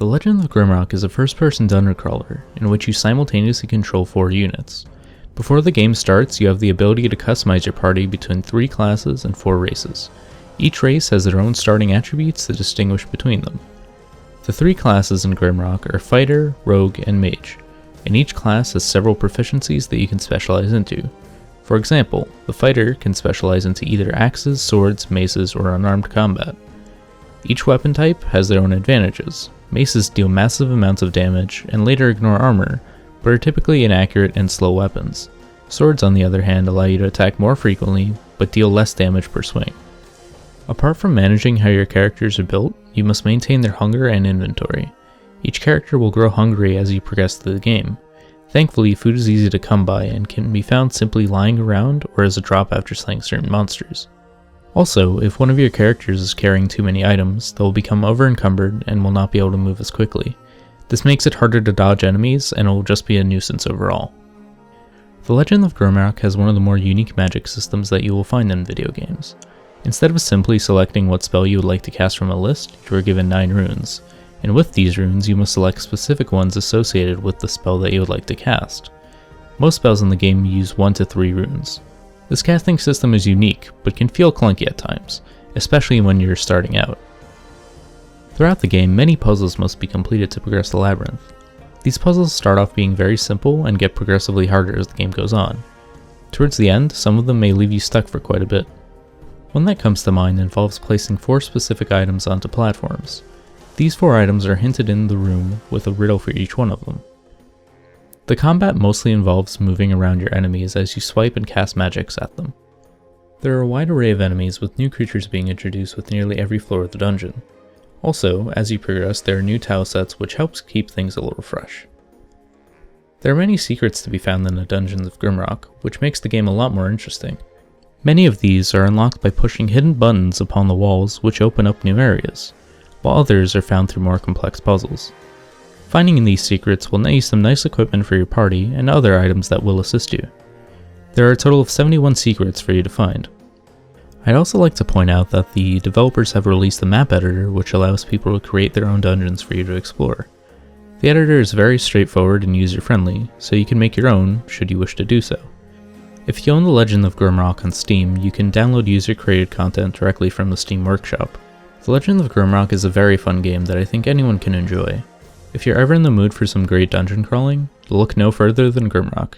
The Legend of Grimrock is a first-person dungeon crawler in which you simultaneously control 4 units. Before the game starts, you have the ability to customize your party between 3 classes and 4 races. Each race has their own starting attributes that distinguish between them. The 3 classes in Grimrock are Fighter, Rogue, and Mage, and each class has several proficiencies that you can specialize into. For example, the Fighter can specialize into either axes, swords, maces, or unarmed combat. Each weapon type has their own advantages. Maces deal massive amounts of damage and later ignore armor, but are typically inaccurate and slow weapons. Swords, on the other hand, allow you to attack more frequently, but deal less damage per swing. Apart from managing how your characters are built, you must maintain their hunger and inventory. Each character will grow hungry as you progress through the game. Thankfully, food is easy to come by and can be found simply lying around or as a drop after slaying certain monsters. Also, if one of your characters is carrying too many items, they will become over-encumbered and will not be able to move as quickly. This makes it harder to dodge enemies and it will just be a nuisance overall. The Legend of Grimrock has one of the more unique magic systems that you will find in video games. Instead of simply selecting what spell you would like to cast from a list, you are given 9 runes, and with these runes you must select specific ones associated with the spell that you would like to cast. Most spells in the game use 1 to 3 runes. This casting system is unique, but can feel clunky at times, especially when you're starting out. Throughout the game, many puzzles must be completed to progress the labyrinth. These puzzles start off being very simple and get progressively harder as the game goes on. Towards the end, some of them may leave you stuck for quite a bit. One that comes to mind involves placing 4 specific items onto platforms. These 4 items are hinted in the room with a riddle for each one of them. The combat mostly involves moving around your enemies as you swipe and cast magics at them. There are a wide array of enemies, with new creatures being introduced with nearly every floor of the dungeon. Also, as you progress, there are new tile sets which helps keep things a little fresh. There are many secrets to be found in the dungeons of Grimrock, which makes the game a lot more interesting. Many of these are unlocked by pushing hidden buttons upon the walls which open up new areas, while others are found through more complex puzzles. Finding these secrets will net you some nice equipment for your party and other items that will assist you. There are a total of 71 secrets for you to find. I'd also like to point out that the developers have released a map editor which allows people to create their own dungeons for you to explore. The editor is very straightforward and user-friendly, so you can make your own should you wish to do so. If you own The Legend of Grimrock on Steam, you can download user-created content directly from the Steam Workshop. The Legend of Grimrock is a very fun game that I think anyone can enjoy. If you're ever in the mood for some great dungeon crawling, look no further than Grimrock.